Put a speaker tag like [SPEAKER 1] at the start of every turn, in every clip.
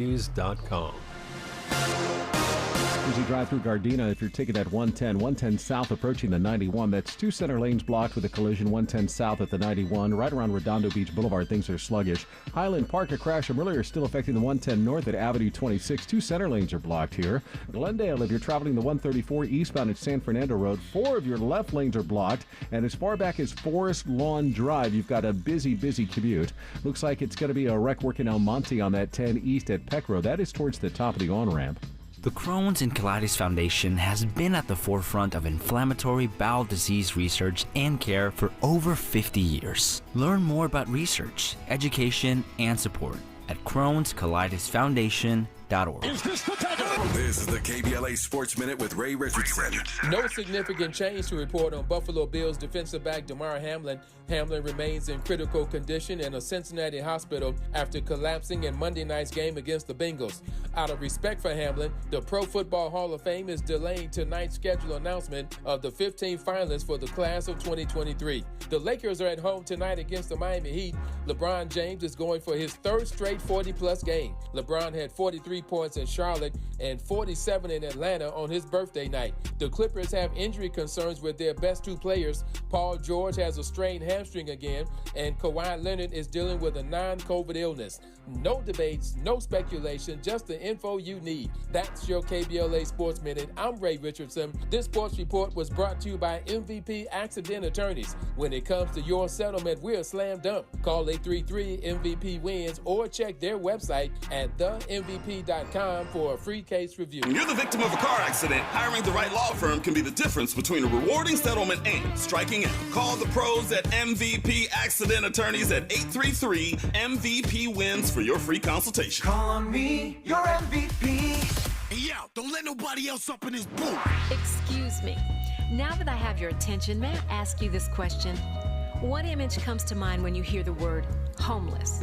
[SPEAKER 1] News.com.
[SPEAKER 2] Easy drive through Gardena if you're taking at 110 south approaching the 91. That's two center lanes blocked with a collision. 110 south at the 91. Right around Redondo Beach Boulevard, things are sluggish. Highland Park, a crash earlier still affecting the 110 north at Avenue 26. Two center lanes are blocked here. Glendale, if you're traveling the 134 eastbound at San Fernando Road, four of your left lanes are blocked. And as far back as Forest Lawn Drive, you've got a busy commute. Looks like it's going to be a wreck work in El Monte on that 10 east at Peck Road. That is towards the top of the on-ramp.
[SPEAKER 3] The Crohn's and Colitis Foundation has been at the forefront of inflammatory bowel disease research and care for over 50 years. Learn more about research, education, and support at Crohn'sColitisFoundation.org.
[SPEAKER 4] This is the KBLA Sports Minute with Ray Richardson.
[SPEAKER 5] No significant change to report on Buffalo Bills defensive back Damar Hamlin. Hamlin remains in critical condition in a Cincinnati hospital after collapsing in Monday night's game against the Bengals. Out of respect for Hamlin, the Pro Football Hall of Fame is delaying tonight's scheduled announcement of the 15 finalists for the class of 2023. The Lakers are at home tonight against the Miami Heat. LeBron James is going for his third straight 40-plus game. LeBron had 43 points in Charlotte and 47 in Atlanta on his birthday night. The Clippers have injury concerns with their best two players. Paul George has a strained hamstring again, and Kawhi Leonard is dealing with a non-COVID illness. No debates, no speculation, just the info you need. That's your KBLA Sports Minute. I'm Ray Richardson. This sports report was brought to you by MVP Accident Attorneys. When it comes to your settlement, we're a slam dunk. Call 833-MVP-WINS or check their website at themvp.com for a free case review.
[SPEAKER 6] When you're the victim of a car accident, hiring the right law firm can be the difference between a rewarding settlement and striking out. Call the pros at MVP Accident Attorneys at 833-MVP-WINS for your free consultation.
[SPEAKER 7] Call on me, your MVP.
[SPEAKER 8] Hey, yo, don't let nobody else up in this booth.
[SPEAKER 9] Excuse me. Now that I have your attention, may I ask you this question? What image comes to mind when you hear the word homeless?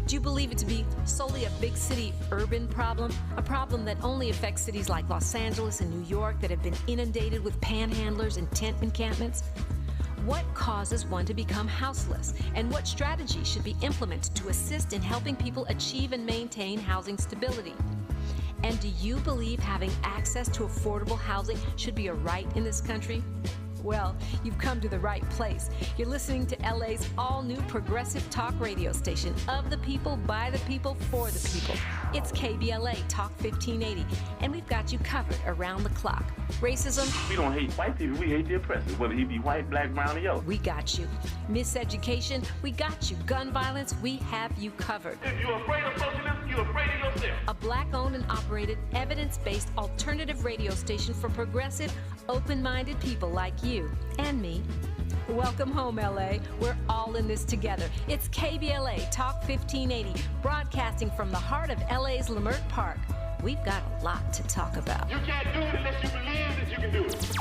[SPEAKER 9] Do you believe it to be solely a big city urban problem? A problem that only affects cities like Los Angeles and New York that have been inundated with panhandlers and tent encampments? What causes one to become houseless? And what strategies should be implemented to assist in helping people achieve and maintain housing stability? And do you believe having access to affordable housing should be a right in this country? Well, you've come to the right place. You're listening to LA's all-new progressive talk radio station, of the people, by the people, for the people. It's KBLA Talk 1580, and we've got you covered around the clock. Racism?
[SPEAKER 10] We don't hate white people, we hate the oppressor, whether he be white, black, brown, or yellow.
[SPEAKER 9] We got you. Miseducation? We got you. Gun violence? We have you covered.
[SPEAKER 10] If you're afraid of socialism, you're afraid of yourself.
[SPEAKER 9] A black-owned and operated, evidence-based alternative radio station for progressive, open-minded people like you and me. Welcome home, LA. We're all in this together. It's KBLA Talk 1580, broadcasting from the heart of LA's Leimert Park. We've got a lot to talk about.
[SPEAKER 10] You can't do it unless you believe that you can do it.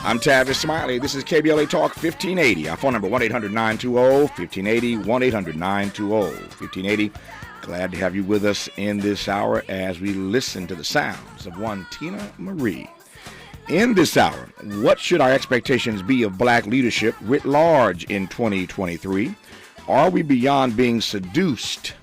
[SPEAKER 11] I'm Tavis Smiley. This is KBLA Talk 1580. Our phone number 1-800-920-1580, 1-800-920-1580. Glad to have you with us in this hour as we listen to the sounds of one Tina Marie. In this hour, what should our expectations be of black leadership writ large in 2023? Are we beyond being seduced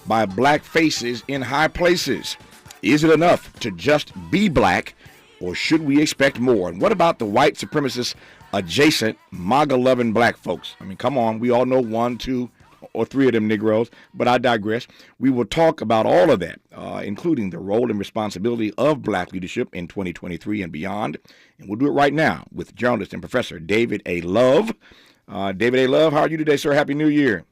[SPEAKER 11] by black faces in high places? Is it enough to just be black or should we expect more? And what about the white supremacist adjacent MAGA-loving black folks? I mean, come on, we all know 1, 2, or 3 of them Negroes, but I digress. We will talk about all of that, including the role and responsibility of black leadership in 2023 and beyond. And we'll do it right now with journalist and professor David A. Love. David A. Love, how are you today, sir? Happy New Year.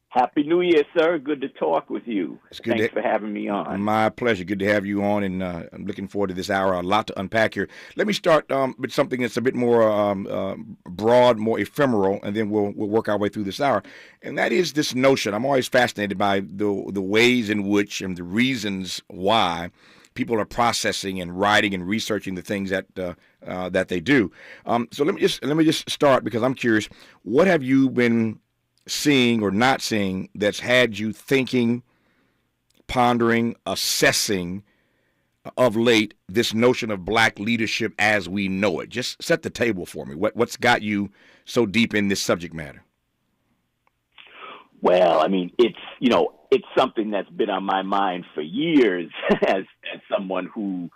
[SPEAKER 1] Happy New Year, sir. Good to talk with you. Thanks for having me on.
[SPEAKER 11] My pleasure. Good to have you on, and I'm looking forward to this hour. A lot to unpack here. Let me start with something that's a bit more broad, more ephemeral, and then we'll work our way through this hour. And that is this notion. I'm always fascinated by the ways in which and the reasons why people are processing and writing and researching the things that they do. So let me just start, because I'm curious. What have you been seeing or not seeing that's had you thinking, pondering, assessing of late this notion of black leadership as we know it? Just set the table for me. What's got you so deep in this subject matter?
[SPEAKER 1] Well, I mean, it's something that's been on my mind for years as someone who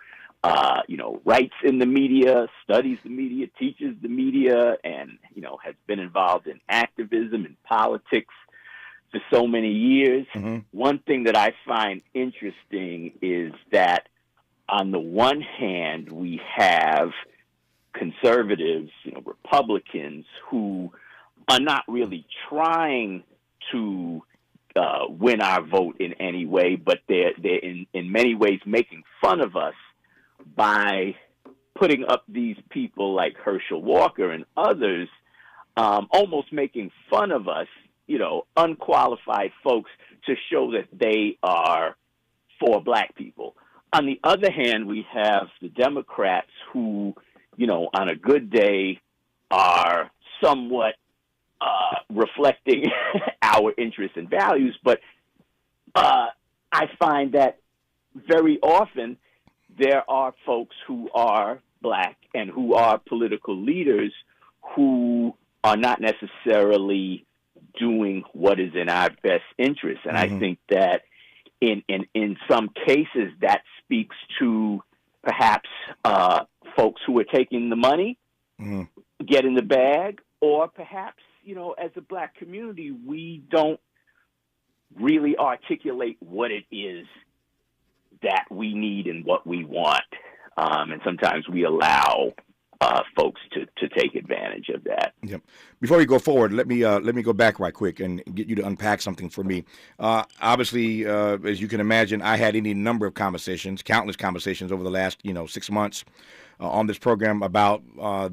[SPEAKER 1] writes in the media, studies the media, teaches the media, and, has been involved in activism and politics for so many years. Mm-hmm. One thing that I find interesting is that on the one hand, we have conservatives, Republicans who are not really trying to win our vote in any way, but they're in many ways making fun of us by putting up these people like Herschel Walker and others, almost making fun of us, unqualified folks, to show that they are for black people. On the other hand, we have the Democrats who, on a good day are somewhat reflecting our interests and values. But I find that very often there are folks who are black and who are political leaders who are not necessarily doing what is in our best interest. And I think that in some cases that speaks to perhaps folks who are taking the money, getting the bag, or perhaps, as a black community, we don't really articulate what it is that we need and what we want. And sometimes we allow folks to take advantage of that.
[SPEAKER 11] Yep. Before we go forward, let me go back right quick and get you to unpack something for me. Obviously, as you can imagine, I had any number of conversations, countless conversations over the last 6 months on this program about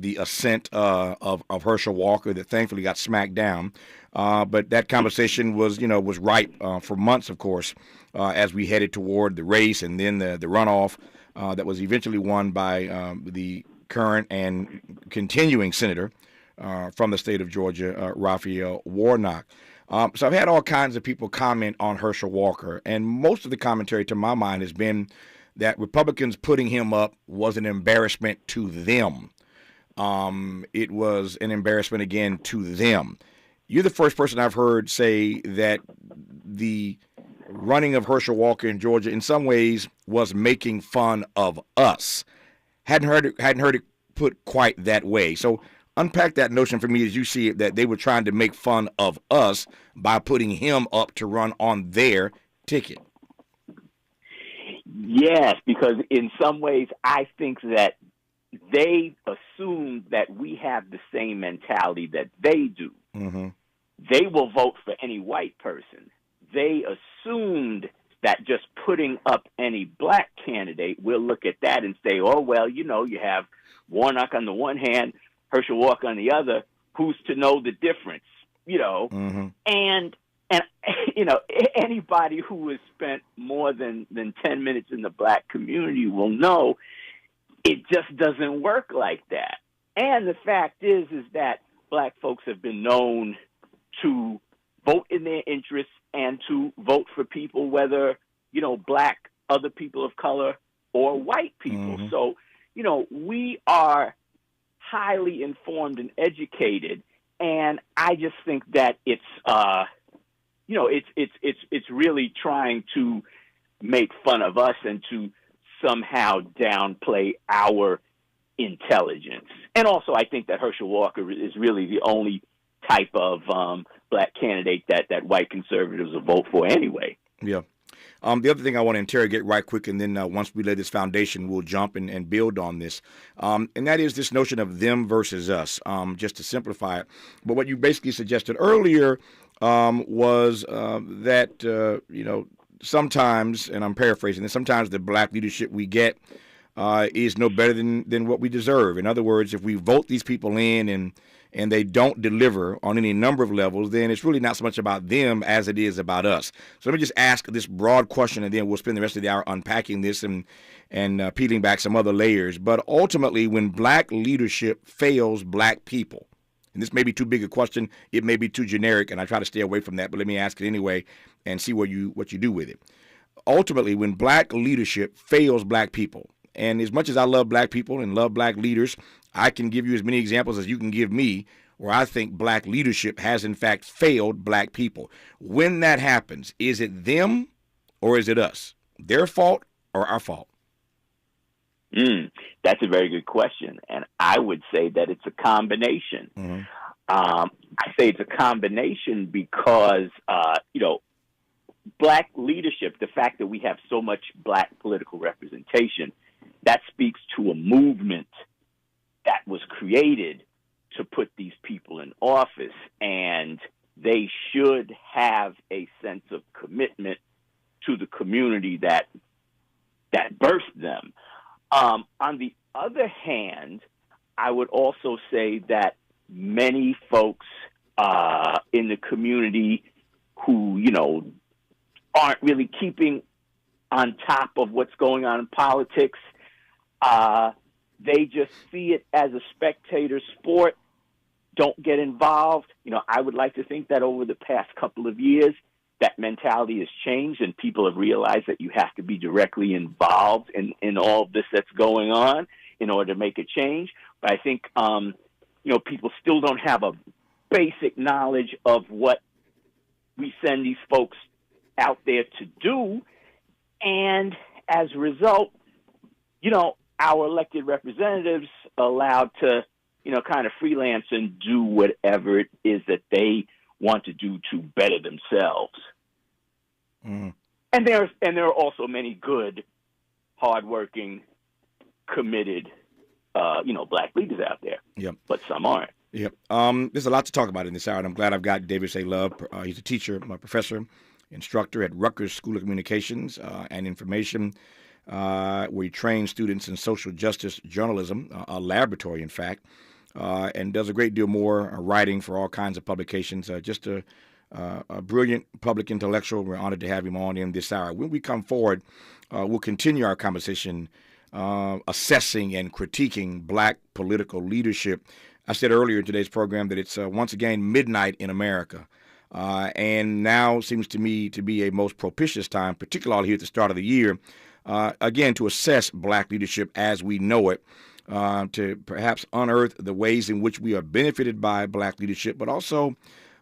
[SPEAKER 11] the ascent of Herschel Walker that thankfully got smacked down. But that conversation was ripe for months, of course, as we headed toward the race and then the runoff that was eventually won by the current and continuing senator from the state of Georgia, Raphael Warnock. So I've had all kinds of people comment on Herschel Walker, and most of the commentary, to my mind, has been that Republicans putting him up was an embarrassment to them. It was an embarrassment, again, to them. You're the first person I've heard say that the running of Herschel Walker in Georgia in some ways was making fun of us. Hadn't heard it put quite that way. So unpack that notion for me as you see it, that they were trying to make fun of us by putting him up to run on their ticket.
[SPEAKER 1] Yes, because in some ways I think that they assume that we have the same mentality that they do. Mm-hmm. They will vote for any white person. They assumed that just putting up any black candidate, we'll look at that and say, oh, well, you have Warnock on the one hand, Herschel Walker on the other. Who's to know the difference? Mm-hmm. And anybody who has spent more than 10 minutes in the black community will know it just doesn't work like that. And the fact is that black folks have been known to vote in their interests and to vote for people, whether, black, other people of color, or white people. Mm-hmm. So, we are highly informed and educated, and I just think that it's really trying to make fun of us and to somehow downplay our intelligence. And also, I think that Herschel Walker is really the only type of black candidate that white conservatives will vote for anyway.
[SPEAKER 11] Yeah. The other thing I want to interrogate right quick, and then once we lay this foundation, we'll jump and build on this. And that is this notion of them versus us, just to simplify it. But what you basically suggested earlier was that, sometimes, and I'm paraphrasing this, sometimes the black leadership we get is no better than what we deserve. In other words, if we vote these people in and they don't deliver on any number of levels, then it's really not so much about them as it is about us. So let me just ask this broad question, and then we'll spend the rest of the hour unpacking this and peeling back some other layers. But ultimately, when black leadership fails black people, and this may be too big a question, it may be too generic, and I try to stay away from that, but let me ask it anyway and see what you do with it. Ultimately, when black leadership fails black people, and as much as I love black people and love black leaders, I can give you as many examples as you can give me where I think black leadership has in fact failed black people. When that happens, is it them or is it us? Their fault or our fault?
[SPEAKER 1] That's a very good question. And I would say that it's a combination. Mm-hmm. I say it's a combination because, black leadership, the fact that we have so much black political representation, that speaks to a movement that was created to put these people in office, and they should have a sense of commitment to the community that birthed them. On the other hand, I would also say that many folks in the community who, aren't really keeping on top of what's going on in politics, they just see it as a spectator sport, don't get involved. I would like to think that over the past couple of years, that mentality has changed and people have realized that you have to be directly involved in all of this that's going on in order to make a change. But I think, people still don't have a basic knowledge of what we send these folks out there to do. And as a result, our elected representatives are allowed to, kind of freelance and do whatever it is that they want to do to better themselves. Mm. And there are also many good, hardworking, committed, black leaders out there.
[SPEAKER 11] Yep.
[SPEAKER 1] But some aren't.
[SPEAKER 11] Yep. There's a lot to talk about in this hour, and I'm glad I've got Tavis Love. He's a teacher, my professor, instructor at Rutgers School of Communications and Information, where he trains students in social justice journalism, a laboratory, in fact, and does a great deal more writing for all kinds of publications. Just a brilliant public intellectual. We're honored to have him on in this hour. When we come forward, we'll continue our conversation assessing and critiquing black political leadership. I said earlier in today's program that it's once again midnight in America. And now seems to me to be a most propitious time, particularly here at the start of the year, again, to assess black leadership as we know it, to perhaps unearth the ways in which we are benefited by black leadership, but also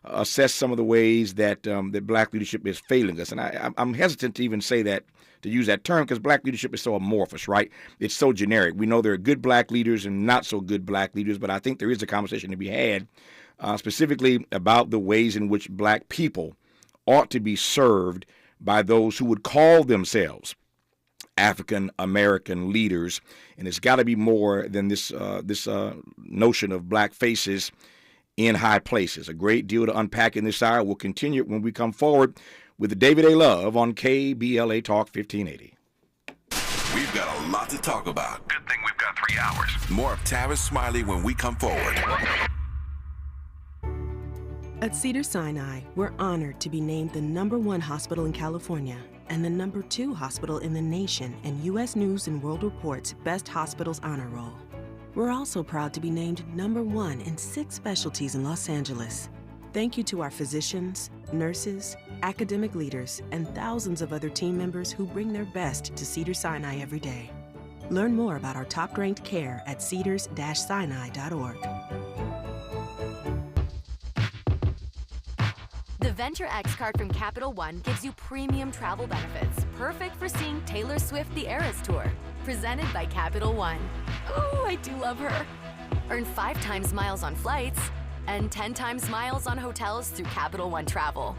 [SPEAKER 11] assess some of the ways that that black leadership is failing us. And I'm hesitant to even say that, to use that term, because black leadership is so amorphous, right? It's so generic. We know there are good black leaders and not so good black leaders, but I think there is a conversation to be had specifically about the ways in which black people ought to be served by those who would call themselves African American leaders. And it's got to be more than this notion of black faces in high places. A great deal to unpack in this hour. We'll continue when we come forward with David A. Love on KBLA Talk 1580.
[SPEAKER 4] We've got a lot to talk about. Good thing we've got 3 hours. More of Tavis Smiley when we come forward.
[SPEAKER 12] At Cedars-Sinai, we're honored to be named the #1 hospital in California and the #2 hospital in the nation in U.S. News & World Report's Best Hospitals Honor Roll. We're also proud to be named #1 in 6 specialties in Los Angeles. Thank you to our physicians, nurses, academic leaders, and thousands of other team members who bring their best to Cedars-Sinai every day. Learn more about our top-ranked care at cedars-sinai.org.
[SPEAKER 13] The Venture X card from Capital One gives you premium travel benefits, perfect for seeing Taylor Swift The Eras Tour. Presented by Capital One. Oh, I do love her. Earn 5 times miles on flights and 10 times miles on hotels through Capital One Travel.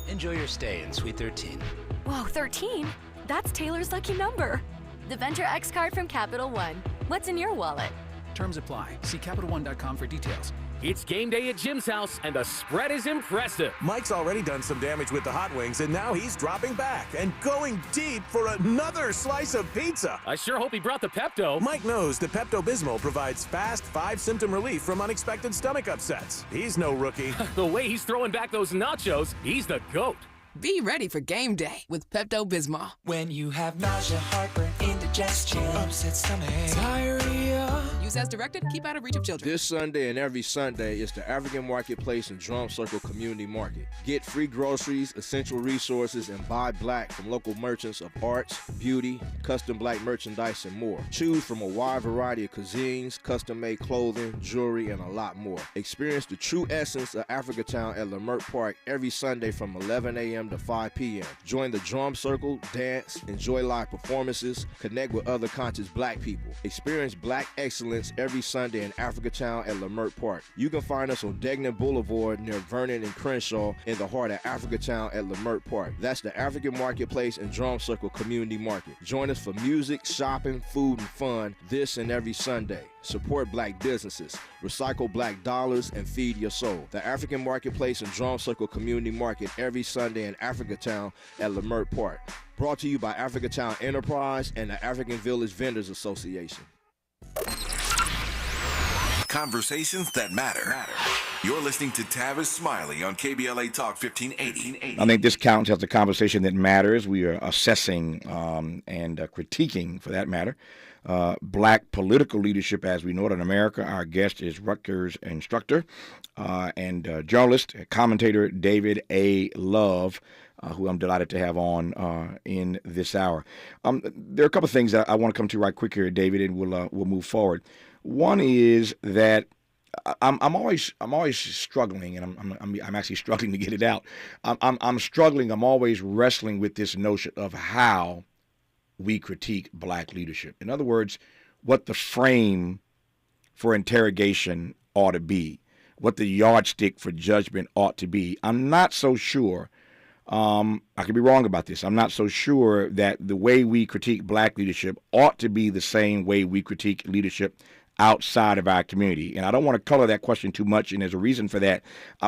[SPEAKER 14] Enjoy your stay in Suite 13.
[SPEAKER 13] Whoa, 13? That's Taylor's lucky number. The Venture X card from Capital One. What's in your wallet?
[SPEAKER 14] Terms apply. See CapitalOne.com for details.
[SPEAKER 15] It's game day at Jim's house, and the spread is impressive.
[SPEAKER 16] Mike's already done some damage with the hot wings, and now he's dropping back and going deep for another slice of pizza.
[SPEAKER 15] I sure hope he brought the Pepto.
[SPEAKER 16] Mike knows the Pepto-Bismol provides fast 5-symptom relief from unexpected stomach upsets. He's no rookie.
[SPEAKER 15] The way he's throwing back those nachos, he's the GOAT.
[SPEAKER 17] Be ready for game day with Pepto-Bismol.
[SPEAKER 7] When you have nausea, heartburn, indigestion, upset stomach, diarrhea.
[SPEAKER 17] Use as directed. Keep out of reach of children.
[SPEAKER 18] This Sunday and every Sunday is the African Marketplace and Drum Circle Community Market. Get free groceries, essential resources, and buy black from local merchants of arts, beauty, custom black merchandise, and more. Choose from a wide variety of cuisines, custom-made clothing, jewelry, and a lot more. Experience the true essence of Africatown at Lamert Park every Sunday from 11 a.m. to 5 p.m. Join the drum circle, dance, enjoy live performances, connect with other conscious black people. Experience black excellence every Sunday in Africatown at Lamert Park. You can find us on Degnan Boulevard near Vernon and Crenshaw in the heart of Africatown at Lamert Park. That's the African Marketplace and Drum Circle Community Market. Join us for music, shopping, food, and fun this and every Sunday. Support black businesses, recycle black dollars, and feed your soul. The African Marketplace and Drum Circle Community Market every Sunday in Africatown at Lamert Park. Brought to you by Africatown Enterprise and the African Village Vendors Association.
[SPEAKER 4] Conversations that matter. You're listening to Tavis Smiley on KBLA Talk 1580.
[SPEAKER 11] I think this counts as a conversation that matters. We are assessing and critiquing, for that matter, black political leadership as we know it in America. Our guest is Rutgers instructor and journalist, commentator David A. Love, who I'm delighted to have on in this hour. There are a couple of things that I want to come to right quick here, David, and we'll move forward. One is that I'm always struggling, and I'm actually struggling to get it out. I'm struggling. I'm always wrestling with this notion of how we critique black leadership. In other words, what the frame for interrogation ought to be, what the yardstick for judgment ought to be. I'm not so sure. I could be wrong about this. I'm not so sure that the way we critique black leadership ought to be the same way we critique leadership outside of our community. And I don't want to color that question too much, and there's a reason for that.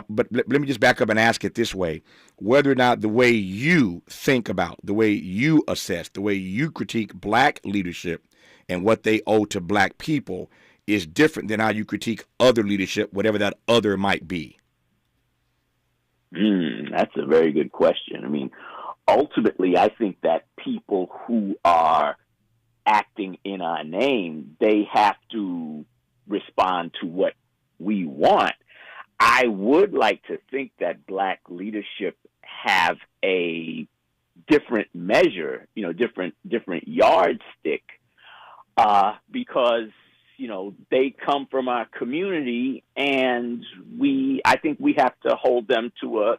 [SPEAKER 11] But let me just back up and ask it this way. Whether or not the way you think about, the way you assess, the way you critique black leadership and what they owe to black people is different than how you critique other leadership, whatever that other might be.
[SPEAKER 1] That's a very good question. I mean, ultimately, I think that people who are acting in our name, they have to respond to what we want. I would like to think that black leadership have a different measure, different yardstick, because, they come from our community, and I think we have to hold them to a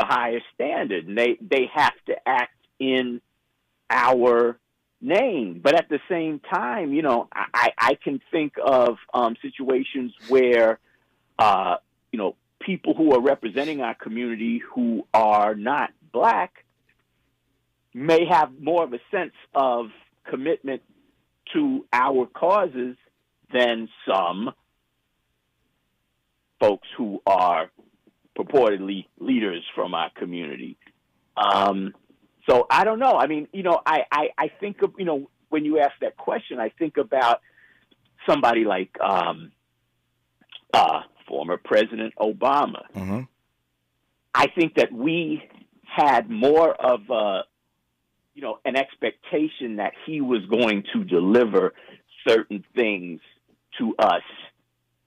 [SPEAKER 1] higher standard. And they have to act in our name. But at the same time, I can think of situations where, people who are representing our community who are not black may have more of a sense of commitment to our causes than some folks who are purportedly leaders from our community. So I don't know. I mean, I think of, when you ask that question, I think about somebody like former President Obama.
[SPEAKER 11] Mm-hmm.
[SPEAKER 1] I think that we had more of an expectation that he was going to deliver certain things to us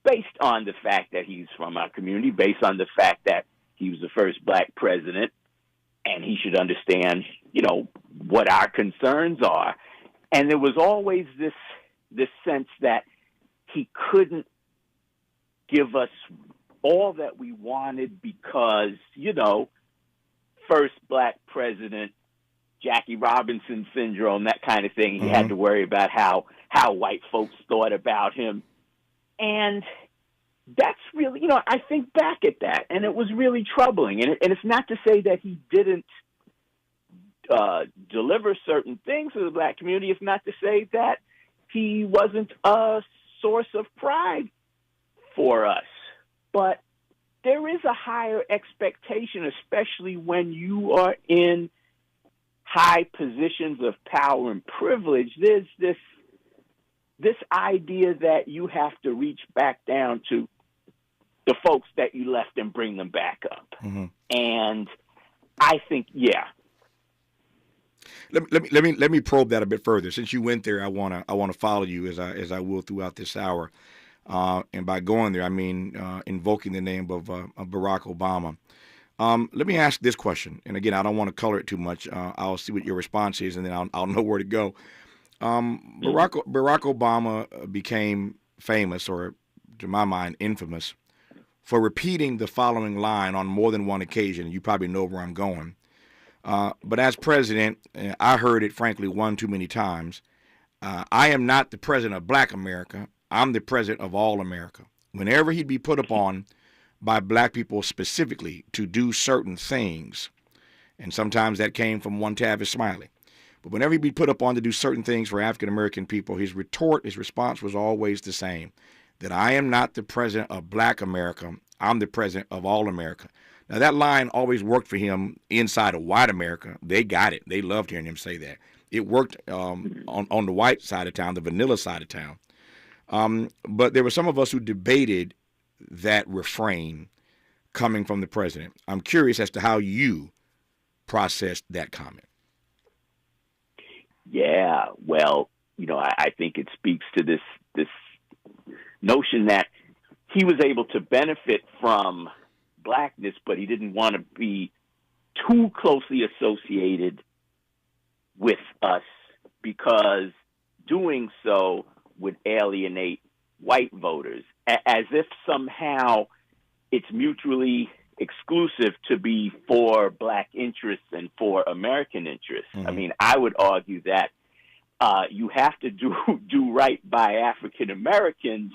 [SPEAKER 1] based on the fact that he's from our community, based on the fact that he was the first black president, and he should understand, what our concerns are. And there was always this sense that he couldn't give us all that we wanted because, first black president, Jackie Robinson syndrome, that kind of thing. He had to worry about how white folks thought about him. And that's really, I think back at that, and it was really troubling. And it's not to say that he didn't deliver certain things to the black community. It's not to say that he wasn't a source of pride for us. But there is a higher expectation, especially when you are in high positions of power and privilege. There's this idea that you have to reach back down to the folks that you left and bring them back up. And I think,
[SPEAKER 11] Let me probe that a bit further. Since you went there, I want to follow you as I will throughout this hour. And by going there, I mean invoking the name of Barack Obama. Let me ask this question, and again, I don't want to color it too much. I'll see what your response is, and then I'll know where to go. Barack Obama became famous, or to my mind, infamous, for repeating the following line on more than one occasion. You probably know where I'm going. But as president, I heard it, frankly, one too many times. I am not the president of black America. I'm the president of all America. Whenever he'd be put upon by black people specifically to do certain things, and sometimes that came from one Tavis Smiley, but whenever he'd be put upon to do certain things for African-American people, his response was always the same, that I am not the president of black America. I'm the president of all America. Now, that line always worked for him inside of white America. They got it. They loved hearing him say that. It worked on the white side of town, the vanilla side of town. But there were some of us who debated that refrain coming from the president. I'm curious as to how you processed that comment.
[SPEAKER 1] Yeah, well, I think it speaks to this notion that he was able to benefit from blackness, but he didn't want to be too closely associated with us because doing so would alienate white voters, as if somehow it's mutually exclusive to be for black interests and for American interests. I mean, I would argue that you have to do right by African Americans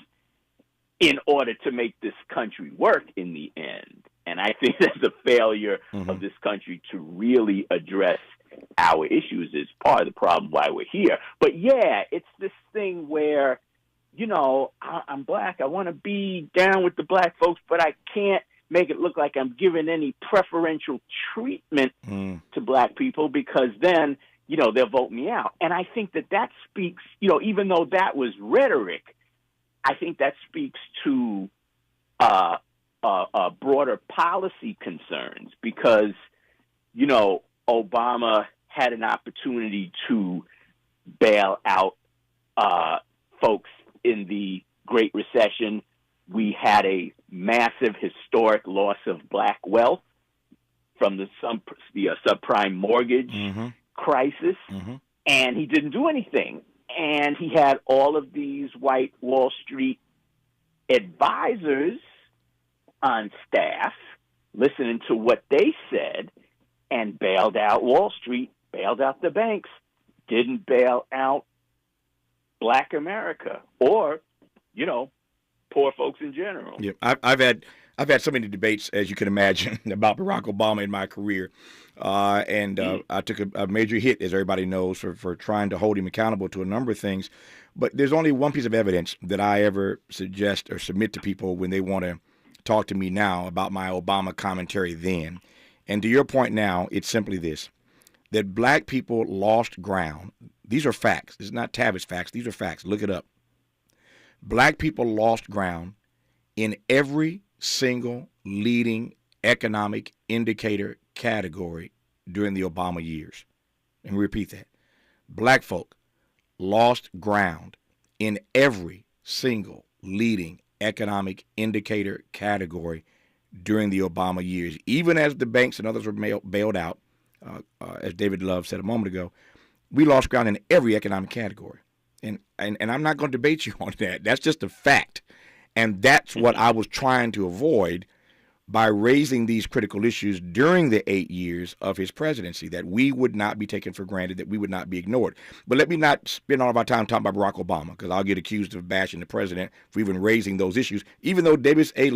[SPEAKER 1] in order to make this country work in the end. And I think that's a failure of this country to really address our issues is part of the problem why we're here. But yeah, it's this thing where, I'm black. I want to be down with the black folks, but I can't make it look like I'm giving any preferential treatment to black people because then, they'll vote me out. And I think that speaks, even though that was rhetoric, I think that speaks to broader policy concerns because, Obama had an opportunity to bail out folks in the Great Recession. We had a massive historic loss of black wealth from the subprime mortgage crisis, and he didn't do anything. And he had all of these white Wall Street advisors on staff listening to what they said and bailed out Wall Street, bailed out the banks, didn't bail out black America or, poor folks in general.
[SPEAKER 11] Yeah, I've had so many debates, as you can imagine, about Barack Obama in my career. And I took a major hit, as everybody knows, for trying to hold him accountable to a number of things. But there's only one piece of evidence that I ever suggest or submit to people when they want to talk to me now about my Obama commentary then. And to your point now, it's simply this, that black people lost ground. These are facts. This is not Tavis facts. These are facts. Look it up. Black people lost ground in every single leading economic indicator category during the Obama years. Let me repeat that. Black folk lost ground in every single leading economic indicator category during the Obama years. Even as the banks and others were bailed out, as David Love said a moment ago, we lost ground in every economic category. And I'm not going to debate you on that. That's just a fact. And that's what I was trying to avoid by raising these critical issues during the 8 years of his presidency, that we would not be taken for granted, that we would not be ignored. But let me not spend all of our time talking about Barack Obama, because I'll get accused of bashing the president for even raising those issues, even though David A.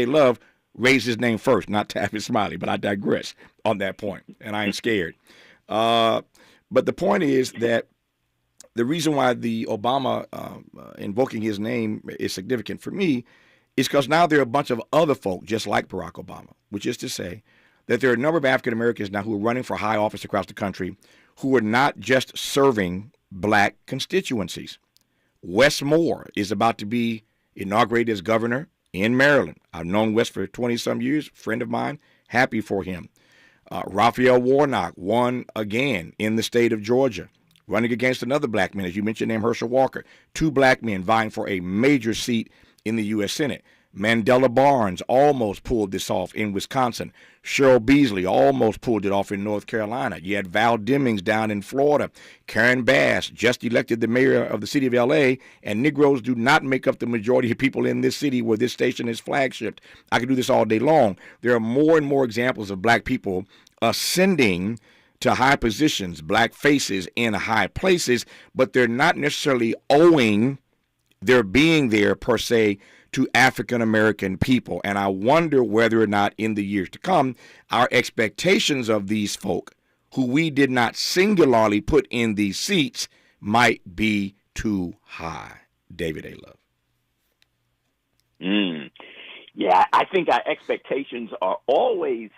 [SPEAKER 11] Love raised his name first, not Tavis Smiley. But I digress on that point, and I ain't scared. But the point is that the reason why the Obama invoking his name is significant for me is because now there are a bunch of other folk just like Barack Obama, which is to say that there are a number of African Americans now who are running for high office across the country who are not just serving black constituencies. Wes Moore is about to be inaugurated as governor in Maryland. I've known Wes for 20-some years, friend of mine, happy for him. Raphael Warnock won again in the state of Georgia, running against another black man, as you mentioned, named Herschel Walker. 2 black men vying for a major seat in the U.S. Senate. Mandela Barnes almost pulled this off in Wisconsin. Cheryl Beasley almost pulled it off in North Carolina. You had Val Demings down in Florida. Karen Bass just elected the mayor of the city of L.A., and Negroes do not make up the majority of people in this city where this station is flagshipped. I could do this all day long. There are more and more examples of black people ascending to high positions, black faces in high places, but they're not necessarily owing their being there per se to African American people. And I wonder whether or not in the years to come, our expectations of these folk who we did not singularly put in these seats might be too high. David A. Love.
[SPEAKER 1] Yeah, I think our expectations are always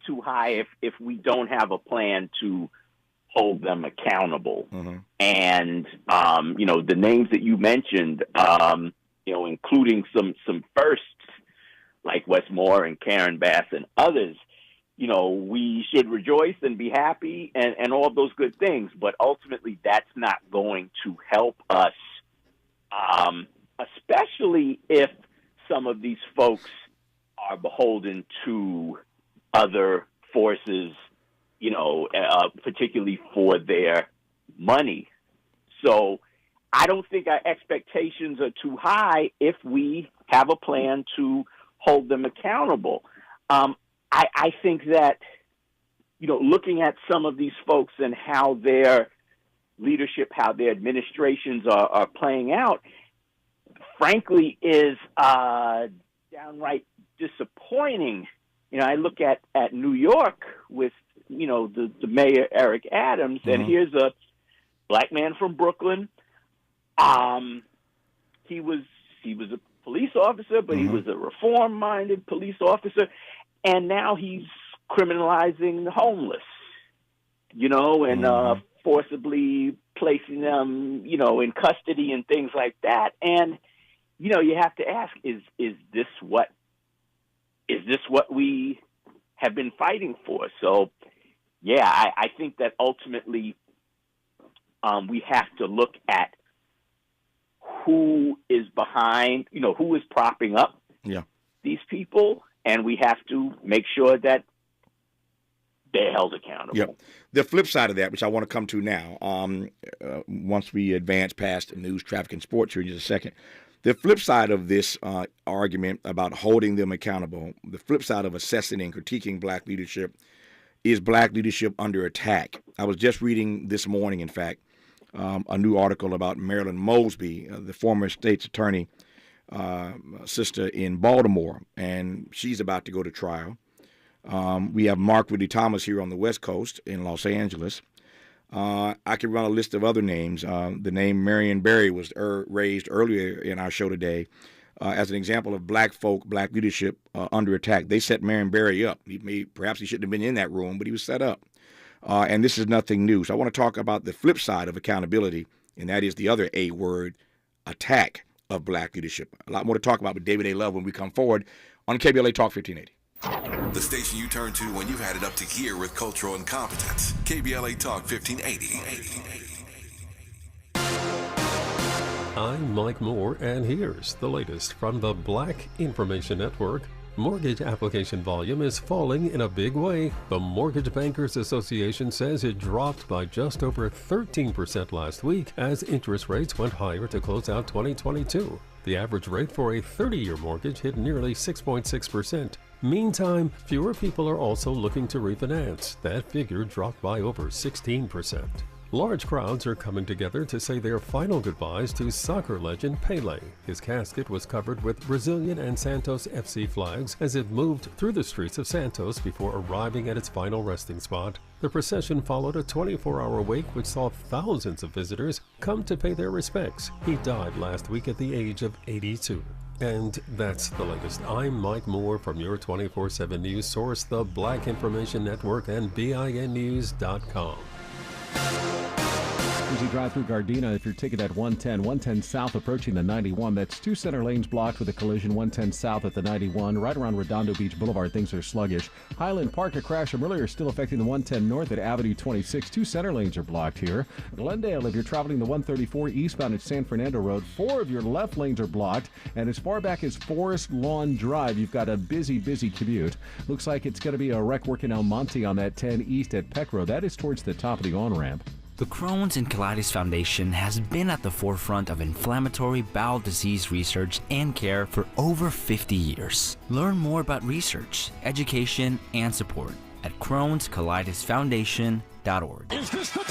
[SPEAKER 1] too high if we don't have a plan to hold them accountable.
[SPEAKER 11] Mm-hmm.
[SPEAKER 1] And, the names that you mentioned, including some firsts like Wes Moore and Karen Bass and others, we should rejoice and be happy and all those good things. But ultimately, that's not going to help us, especially if some of these folks are beholden to other forces, particularly for their money. So I don't think our expectations are too high if we have a plan to hold them accountable. I think that, looking at some of these folks and how their leadership, how their administrations are playing out, frankly, is downright disappointing. I look at New York with, the mayor, Eric Adams, and here's a black man from Brooklyn. He was a police officer, but he was a reform-minded police officer, and now he's criminalizing the homeless, and forcibly placing them, in custody and things like that. And you have to ask: is this what we have been fighting for? So, yeah, I think that ultimately we have to look at who is behind, who is propping up these people, and we have to make sure that they're held accountable.
[SPEAKER 11] Yep. The flip side of that, which I want to come to now, once we advance past news, traffic, and sports here in just a second, the flip side of this argument about holding them accountable, the flip side of assessing and critiquing black leadership is black leadership under attack. I was just reading this morning, in fact, a new article about Marilyn Mosby, the former state's attorney, sister in Baltimore, and she's about to go to trial. We have Mark Ridley Thomas here on the West Coast in Los Angeles. I could run a list of other names. The name Marion Barry was raised earlier in our show today as an example of black folk, black leadership under attack. They set Marion Barry up. Perhaps he shouldn't have been in that room, but he was set up. And this is nothing new. So I want to talk about the flip side of accountability, and that is the other A word, attack of black leadership. A lot more to talk about with David A. Love when we come forward on KBLA Talk 1580.
[SPEAKER 4] The station you turn to when you've had it up to here with cultural incompetence. KBLA Talk 1580.
[SPEAKER 19] I'm Mike Moore, and here's the latest from the Black Information Network. Mortgage application volume is falling in a big way. The Mortgage Bankers Association says it dropped by just over 13% last week as interest rates went higher to close out 2022. The average rate for a 30-year mortgage hit nearly 6.6%. Meantime, fewer people are also looking to refinance. That figure dropped by over 16%. Large crowds are coming together to say their final goodbyes to soccer legend Pelé. His casket was covered with Brazilian and Santos FC flags as it moved through the streets of Santos before arriving at its final resting spot. The procession followed a 24-hour wake which saw thousands of visitors come to pay their respects. He died last week at the age of 82. And that's the latest. I'm Mike Moore from your 24/7 news source, the Black Information Network and BINnews.com.
[SPEAKER 2] As you drive through Gardena, if you're ticket at 110 south approaching the 91, that's two center lanes blocked with a collision, 110 south at the 91. Right around Redondo Beach Boulevard, things are sluggish. Highland Park, a crash from earlier still affecting the 110 north at Avenue 26. Two center lanes are blocked here. Glendale, if you're traveling the 134 eastbound at San Fernando Road, four of your left lanes are blocked. And as far back as Forest Lawn Drive, you've got a busy commute. Looks like it's going to be a wreck work in El Monte on that 10 east at Peck Road. That is towards the top of the on-ramp.
[SPEAKER 3] The Crohn's and Colitis Foundation has been at the forefront of inflammatory bowel disease research and care for over 50 years. Learn more about research, education, and support at Crohn'sColitisFoundation.org.
[SPEAKER 4] Is this the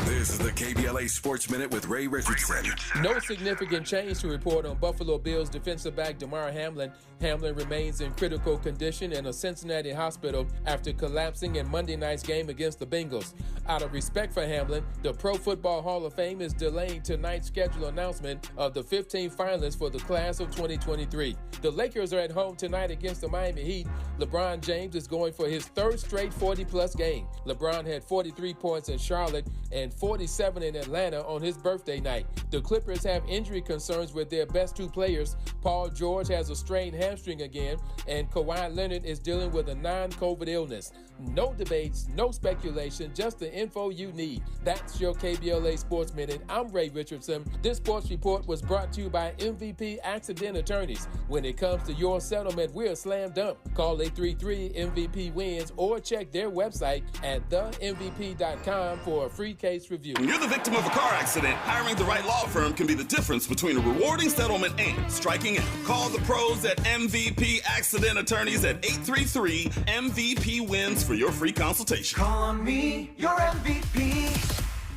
[SPEAKER 4] This is the KBLA Sports Minute with Ray Richardson.
[SPEAKER 5] No significant change to report on Buffalo Bills defensive back Damar Hamlin. Hamlin remains in critical condition in a Cincinnati hospital after collapsing in Monday night's game against the Bengals. Out of respect for Hamlin, the Pro Football Hall of Fame is delaying tonight's scheduled announcement of the 15 finalists for the class of 2023. The Lakers are at home tonight against the Miami Heat. LeBron James is going for his third straight 40-plus game. LeBron had 43 points in Charlotte and 47 in Atlanta on his birthday night. The Clippers have injury concerns with their best two players. Paul George has a strained hamstring again, and Kawhi Leonard is dealing with a non-COVID illness. No debates, no speculation, just the info you need. That's your KBLA Sports Minute. I'm Ray Richardson. This sports report was brought to you by MVP Accident Attorneys. When it comes to your settlement, we're a slam dunk. Call 833-MVP-WINS or check their website at themvp.com for a free case review.
[SPEAKER 6] When you're the victim of a car accident, hiring the right law firm can be the difference between a rewarding settlement and striking out. Call the pros at MVP Accident Attorneys at 833-MVP-WINS for your free consultation.
[SPEAKER 7] Call on me, your MVP.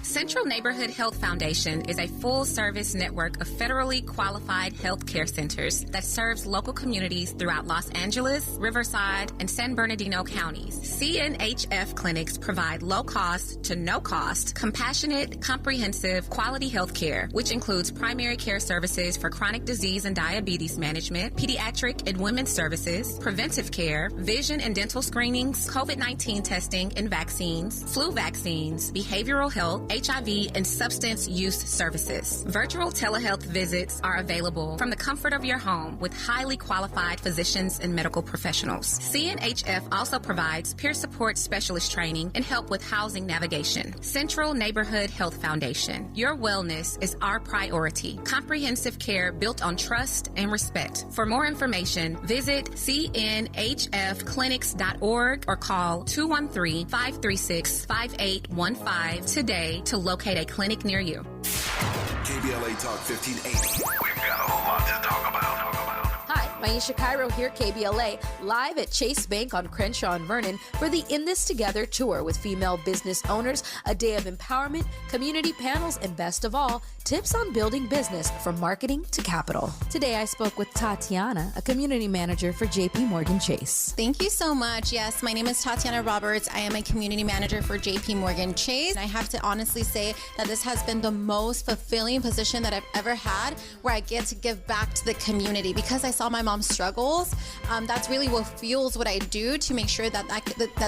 [SPEAKER 20] Central Neighborhood Health Foundation is a full-service network of federally qualified health care centers that serves local communities throughout Los Angeles, Riverside, and San Bernardino counties. CNHF clinics provide low-cost to no-cost, compassionate, comprehensive, quality health care, which includes primary care services for chronic disease and diabetes management, pediatric and women's services, preventive care, vision and dental screenings, COVID-19 testing and vaccines, flu vaccines, behavioral health, HIV, and substance use services. Virtual telehealth visits are available from the comfort of your home with highly qualified physicians and medical professionals. CNHF also provides peer support specialist training and help with housing navigation. Central Neighborhood Health Foundation. Your wellness is our priority. Comprehensive care built on trust and respect. For more information, visit cnhfclinics.org or call 213-536-5815 today to locate a clinic near you.
[SPEAKER 4] KBLA Talk 1580. We've got a whole lot to talk about.
[SPEAKER 21] Hi, Maisha Cairo here, KBLA, live at Chase Bank on Crenshaw and Vernon for the In This Together tour with female business owners, a day of empowerment, community panels, and best of all, tips on building business from marketing to capital. Today I spoke with Tatiana, a community manager for JP Morgan Chase.
[SPEAKER 22] Thank you so much. Yes, my name is Tatiana Roberts. I am a community manager for JP Morgan Chase. I have to honestly say that this has been the most fulfilling position that I've ever had, where I get to give back to the community because I saw my mom's struggles. That's really what fuels what I do to make sure that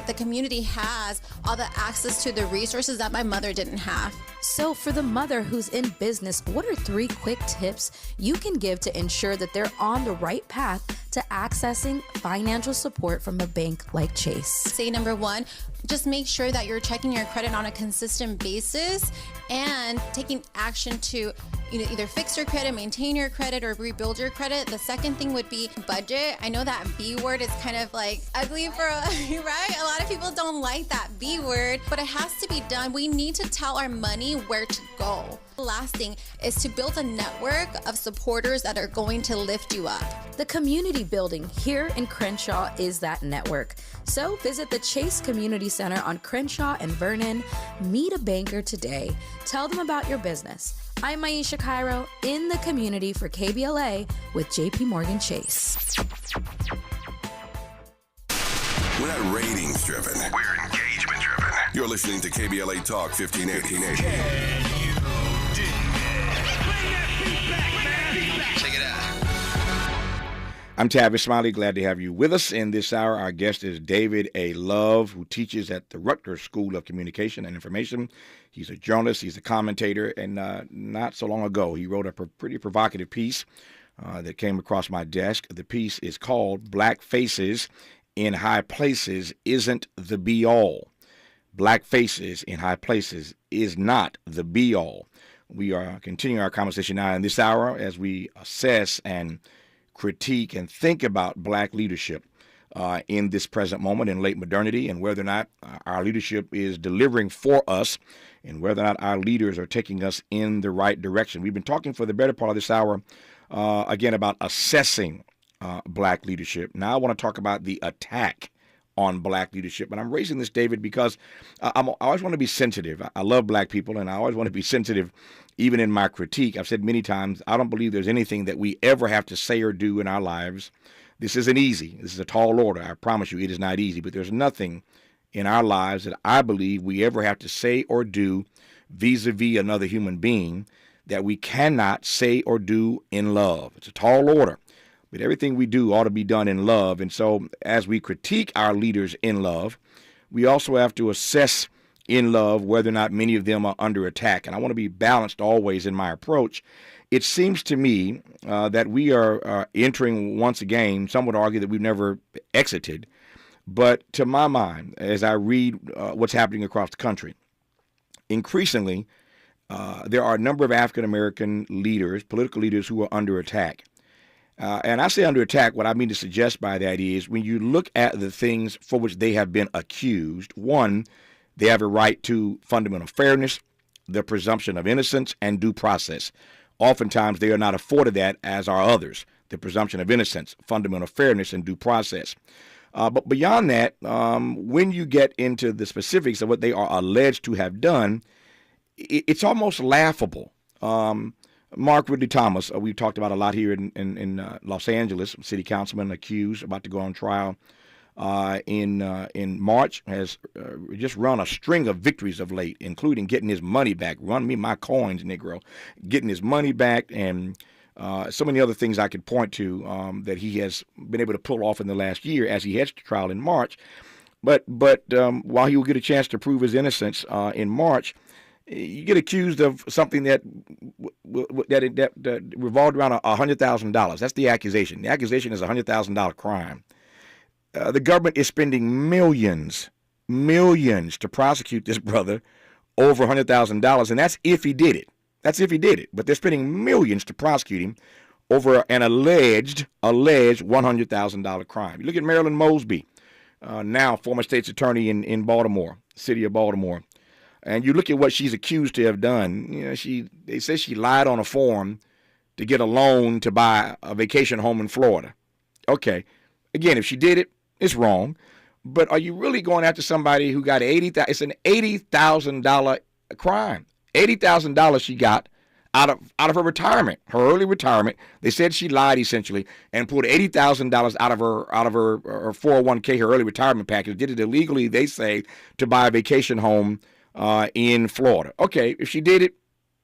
[SPEAKER 22] the community has all the access to the resources that my mother didn't have.
[SPEAKER 21] So for the mother who's in business, what are 3 quick tips you can give to ensure that they're on the right path to accessing financial support from a bank like Chase?
[SPEAKER 22] Say number 1, just make sure that you're checking your credit on a consistent basis and taking action to either fix your credit, maintain your credit, or rebuild your credit. The second thing would be budget. I know that B word is kind of like ugly for, right? A lot of people don't like that B word, but it has to be done. We need to tell our money where to go. Lasting is to build a network of supporters that are going to lift you up.
[SPEAKER 21] The community building here in Crenshaw is that network. So visit the Chase Community Center on Crenshaw and Vernon. Meet a banker today. Tell them about your business. I'm Maisha Cairo in the community for KBLA with JP Morgan Chase.
[SPEAKER 4] We're not ratings driven. We're engagement driven. You're listening to KBLA Talk 1580.
[SPEAKER 8] Check it out.
[SPEAKER 11] I'm Tavis Smiley. Glad to have you with us in this hour. Our guest is David A. Love, who teaches at the Rutgers School of Communication and Information. He's a journalist. He's a commentator. And not so long ago, he wrote a pretty provocative piece that came across my desk. The piece is called Black Faces in High Places Isn't the Be-All. Black faces in high places is not the be-all. We are continuing our conversation now in this hour as we assess and critique and think about black leadership in this present moment in late modernity, and whether or not our leadership is delivering for us and whether or not our leaders are taking us in the right direction. We've been talking for the better part of this hour, again, about assessing black leadership. Now I want to talk about the attack on black leadership. And I'm raising this, David, because I always want to be sensitive. I love black people, and I always want to be sensitive even in my critique. I've said many times, I don't believe there's anything that we ever have to say or do in our lives. This isn't easy. This is a tall order. I promise you it is not easy. But there's nothing in our lives that I believe we ever have to say or do vis-a-vis another human being that we cannot say or do in love. It's a tall order. But everything we do ought to be done in love. And so as we critique our leaders in love, we also have to assess in love whether or not many of them are under attack. And I want to be balanced always in my approach. It seems to me that we are entering once again, some would argue that we've never exited. But to my mind, as I read what's happening across the country, increasingly there are a number of African-American leaders, political leaders, who are under attack. And I say under attack, what I mean to suggest by that is when you look at the things for which they have been accused, one, they have a right to fundamental fairness, the presumption of innocence, and due process. Oftentimes, they are not afforded that, as are others, the presumption of innocence, fundamental fairness, and due process. But beyond that, when you get into the specifics of what they are alleged to have done, it's almost laughable. Mark Ridley Thomas, we've talked about a lot here in Los Angeles, city councilman accused, about to go on trial in March, has just run a string of victories of late, including getting his money back. Run me my coins, Negro. Getting his money back, and so many other things I could point to that he has been able to pull off in the last year as he heads to trial in March. But while he will get a chance to prove his innocence in March, you get accused of something that revolved around $100,000. That's the accusation. The accusation is a $100,000 crime. The government is spending millions to prosecute this brother over $100,000, and that's if he did it. That's if he did it. But they're spending millions to prosecute him over an alleged $100,000 crime. You look at Marilyn Mosby, now former state's attorney in Baltimore, city of Baltimore. And you look at what she's accused to have done. You know, they say she lied on a form to get a loan to buy a vacation home in Florida. Okay, again, if she did it, it's wrong. But are you really going after somebody who got $80,000? It's an $80,000 crime. $80,000 she got out of her retirement, her early retirement. They said she lied essentially and pulled $80,000 out of her 401k, her early retirement package. Did it illegally, they say, to buy a vacation home in Florida. Okay, if she did it,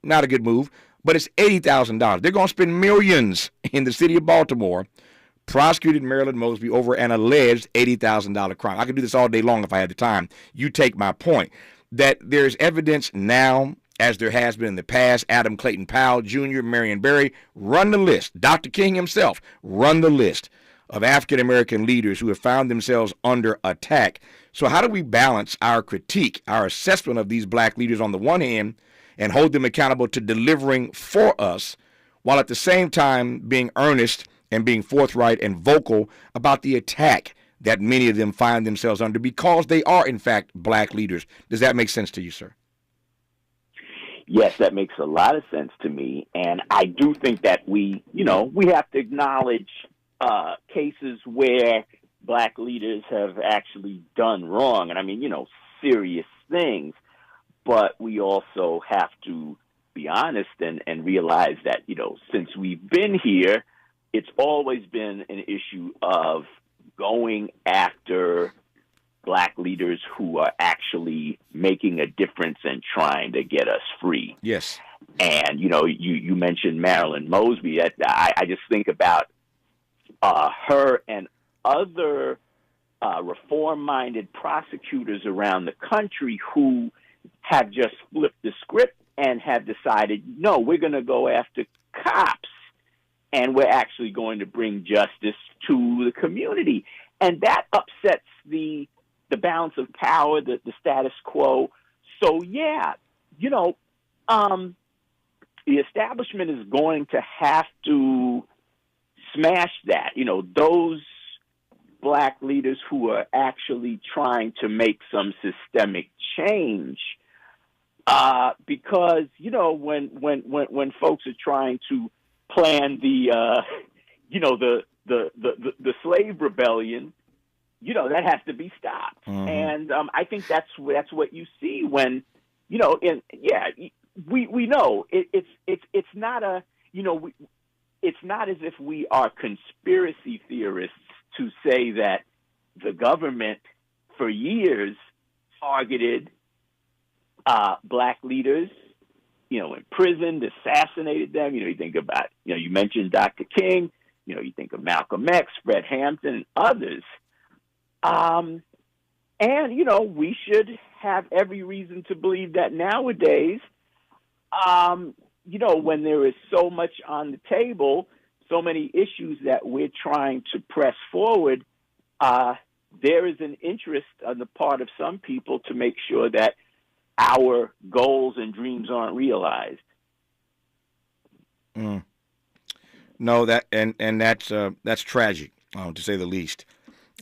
[SPEAKER 11] not a good move, but it's $80,000. They're going to spend millions in the city of Baltimore prosecuting Marilyn Mosby over an alleged $80,000 crime. I could do this all day long if I had the time. You take my point that there's evidence now, as there has been in the past. Adam Clayton Powell Jr., Marion Barry, run the list. Dr. King himself, run the list of African-American leaders who have found themselves under attack. So how do we balance our critique, our assessment of these black leaders on the one hand, and hold them accountable to delivering for us, while at the same time being earnest and being forthright and vocal about the attack that many of them find themselves under because they are, in fact, black leaders? Does that make sense to you, sir?
[SPEAKER 1] Yes, that makes a lot of sense to me. And I do think that we have to acknowledge cases where black leaders have actually done wrong. And I mean, serious things. But we also have to be honest and realize that, since we've been here, it's always been an issue of going after black leaders who are actually making a difference and trying to get us free.
[SPEAKER 11] Yes.
[SPEAKER 1] And, you mentioned Marilyn Mosby. I just think about her and other reform-minded prosecutors around the country who have just flipped the script and have decided, no, we're going to go after cops, and we're actually going to bring justice to the community. And that upsets the balance of power, the status quo. So, yeah, the establishment is going to have to smash that. Those black leaders who are actually trying to make some systemic change, because when folks are trying to plan the slave rebellion, that has to be stopped.
[SPEAKER 11] Mm-hmm.
[SPEAKER 1] And I think that's what you see when we know it's not it's not as if we are conspiracy theorists to say that the government for years targeted black leaders, imprisoned, assassinated them. You think about, you mentioned Dr. King, you think of Malcolm X, Fred Hampton, and others. And, we should have every reason to believe that nowadays, when there is so much on the table, so many issues that we're trying to press forward, there is an interest on the part of some people to make sure that our goals and dreams aren't realized.
[SPEAKER 11] No, that's tragic, to say the least.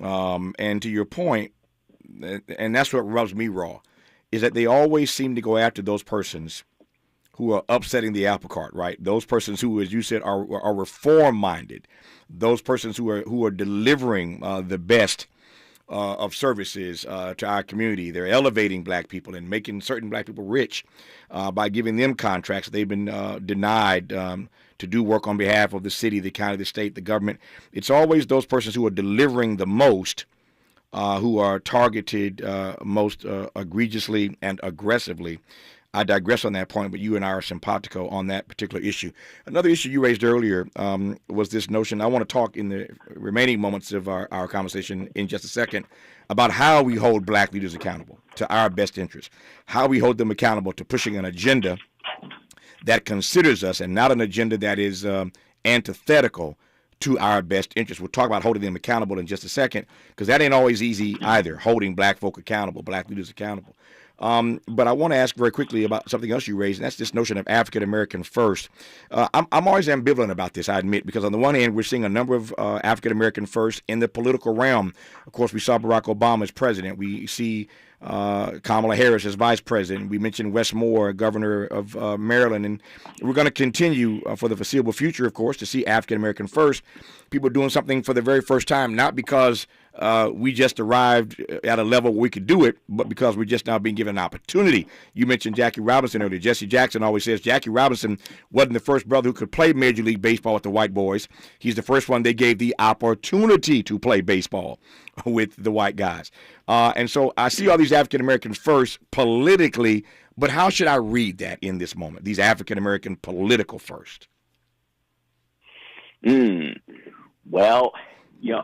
[SPEAKER 11] And to your point, and that's what rubs me raw, is that they always seem to go after those persons who are upsetting the apple cart, right? Those persons who, as you said, are reform-minded. Those persons who are delivering the best of services to our community. They're elevating black people and making certain black people rich by giving them contracts they've been denied to do work on behalf of the city, the county, the state, the government. It's always those persons who are delivering the most who are targeted most egregiously and aggressively. I digress on that point, but you and I are simpatico on that particular issue. Another issue you raised earlier was this notion. I want to talk in the remaining moments of our conversation in just a second about how we hold black leaders accountable to our best interests, how we hold them accountable to pushing an agenda that considers us and not an agenda that is antithetical to our best interests. We'll talk about holding them accountable in just a second, because that ain't always easy either, holding black folk accountable, black leaders accountable. But I want to ask very quickly about something else you raised, and that's this notion of African American first. I'm always ambivalent about this, I admit, because on the one hand, we're seeing a number of African American first in the political realm. Of course, we saw Barack Obama as president. We see Kamala Harris as vice president. We mentioned Wes Moore, governor of Maryland, and we're going to continue for the foreseeable future, of course, to see African American first. People doing something for the very first time, not because we just arrived at a level where we could do it, but because we're just now being given an opportunity. You mentioned Jackie Robinson earlier. Jesse Jackson always says Jackie Robinson wasn't the first brother who could play Major League Baseball with the white boys. He's the first one they gave the opportunity to play baseball with the white guys. And so I see all these African Americans first politically, but how should I read that in this moment, these African American political first?
[SPEAKER 1] Well,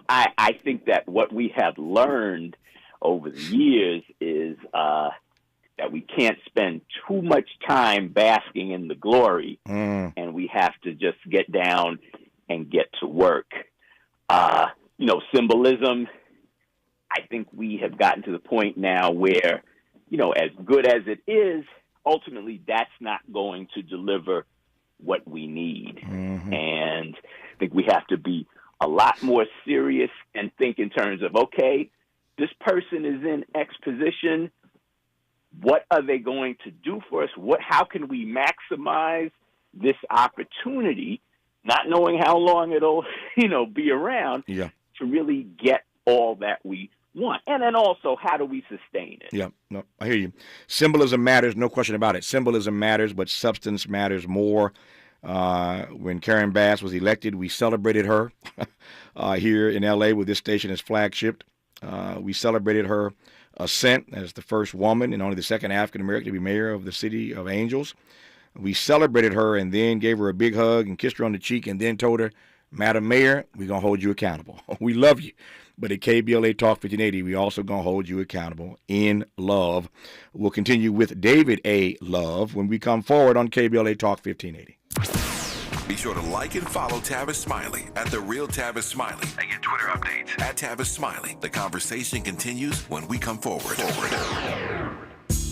[SPEAKER 1] I think that what we have learned over the years is that we can't spend too much time basking in the glory, and we have to just get down and get to work. Symbolism, I think we have gotten to the point now where, as good as it is, ultimately that's not going to deliver what we need. And I think we have to be a lot more serious and think in terms of, okay, this person is in X position. what are they going to do for us? How can we maximize this opportunity, not knowing how long it'll, be around, to really get all that we want? And then also, how do we sustain it?
[SPEAKER 11] Yeah, no, I hear you. Symbolism matters, no question about it. Symbolism matters, but substance matters more. When Karen Bass was elected, we celebrated her here in L.A. with this station as flagship. We celebrated her ascent as the first woman and only the second African-American to be mayor of the city of Angels. We celebrated her and then gave her a big hug and kissed her on the cheek and then told her, Madam Mayor, we're going to hold you accountable. We love you. But at KBLA Talk 1580, we also going to hold you accountable in love. We'll continue with David A. Love when we come forward on KBLA Talk 1580.
[SPEAKER 4] Be sure to like and follow Tavis Smiley at The Real Tavis Smiley and get Twitter updates at Tavis Smiley. The conversation continues when we come forward.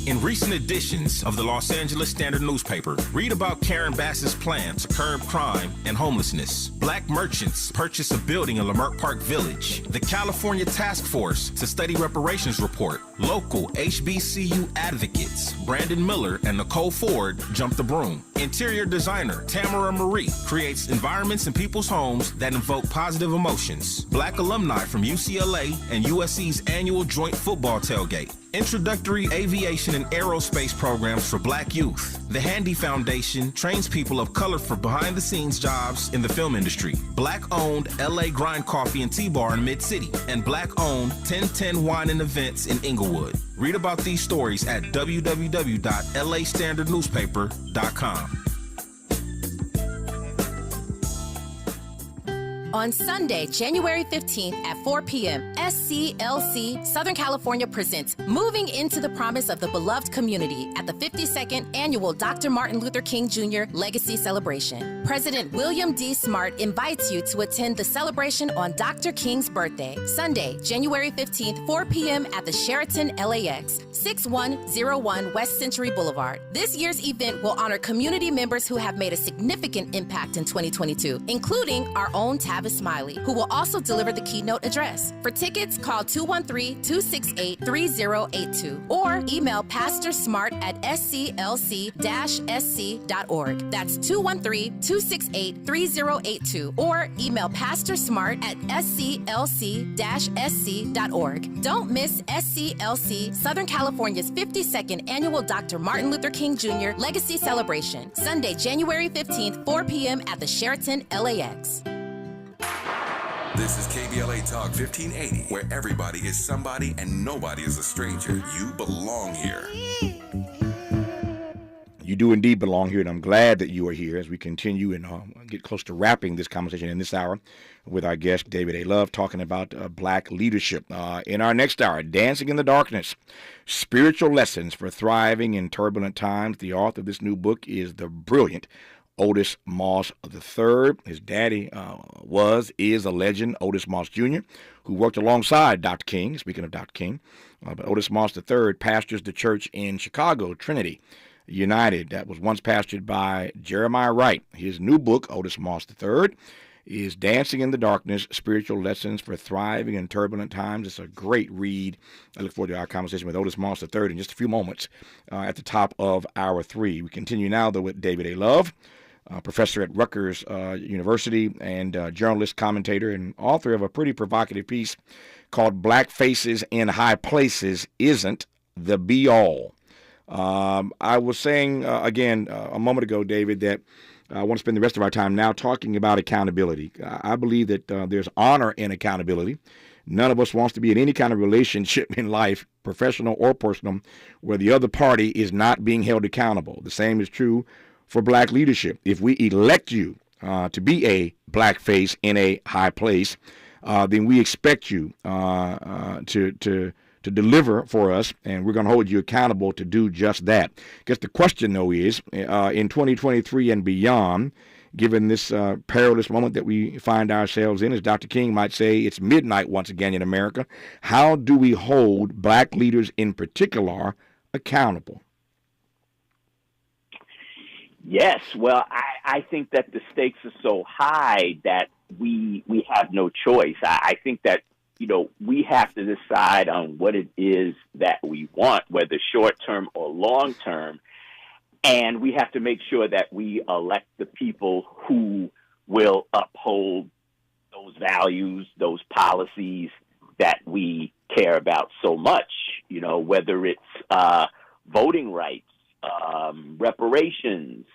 [SPEAKER 9] In recent editions of the Los Angeles Standard newspaper, read about Karen Bass's plan to curb crime and homelessness. Black merchants purchase a building in Leimert Park Village. The California Task Force to study reparations report. Local HBCU advocates Brandon Miller and Nicole Ford jump the broom. Interior designer Tamara Marie creates environments in people's homes that invoke positive emotions. Black alumni from UCLA and USC's annual joint football tailgate. Introductory aviation and aerospace programs for Black youth. The Handy Foundation trains people of color for behind-the-scenes jobs in the film industry. Black-owned LA Grind Coffee and Tea Bar in Mid-City. And Black-owned 1010 Wine and Events in Inglewood. Read about these stories at www.lastandardnewspaper.com.
[SPEAKER 21] On Sunday, January 15th at 4 p.m., SCLC Southern California presents Moving into the Promise of the Beloved Community at the 52nd Annual Dr. Martin Luther King Jr. Legacy Celebration. President William D. Smart invites you to attend the celebration on Dr. King's birthday, Sunday, January 15th, 4 p.m. at the Sheraton LAX, 6101 West Century Boulevard. This year's event will honor community members who have made a significant impact in 2022, including our own Tavis Smiley, who will also deliver the keynote address. For tickets, call 213-268-3082 or email Pastor Smart at sclc-sc.org. That's 213-268-3082 or email Pastor Smart at sclc-sc.org. Don't miss SCLC Southern California's 52nd Annual Dr. Martin Luther King Jr. Legacy Celebration, Sunday, January 15th, 4 p.m. at the Sheraton LAX.
[SPEAKER 4] This is KBLA Talk 1580, where everybody is somebody and nobody is a stranger. You belong here.
[SPEAKER 11] You do indeed belong here, and I'm glad that you are here as we continue and get close to wrapping this conversation in this hour with our guest, David A. Love, talking about Black leadership. In our next hour, Dancing in the Darkness, Spiritual Lessons for Thriving in Turbulent Times. The author of this new book is the brilliant Otis Moss III. His daddy is a legend, Otis Moss Jr., who worked alongside Dr. King. Speaking of Dr. King, but Otis Moss III pastors the church in Chicago, Trinity United, that was once pastored by Jeremiah Wright. His new book, Otis Moss III, is Dancing in the Darkness, Spiritual Lessons for Thriving in Turbulent Times. It's a great read. I look forward to our conversation with Otis Moss III in just a few moments at the top of hour 3. We continue now, though, with David A. Love, professor at Rutgers University and journalist, commentator, and author of a pretty provocative piece called Black Faces in High Places Isn't the Be-All. I was saying, again, a moment ago, David, that I want to spend the rest of our time now talking about accountability. I believe that there's honor in accountability. None of us wants to be in any kind of relationship in life, professional or personal, where the other party is not being held accountable. The same is true for Black leadership. If we elect you to be a Black face in a high place, then we expect you to deliver for us, and we're going to hold you accountable to do just that. I guess the question, though, is in 2023 and beyond, given this perilous moment that we find ourselves in, as Dr. King might say, it's midnight once again in America, how do we hold Black leaders in particular accountable?
[SPEAKER 1] Yes, well, I think that the stakes are so high that we have no choice. I think that, we have to decide on what it is that we want, whether short-term or long-term. And we have to make sure that we elect the people who will uphold those values, those policies that we care about so much, whether it's voting rights, reparations,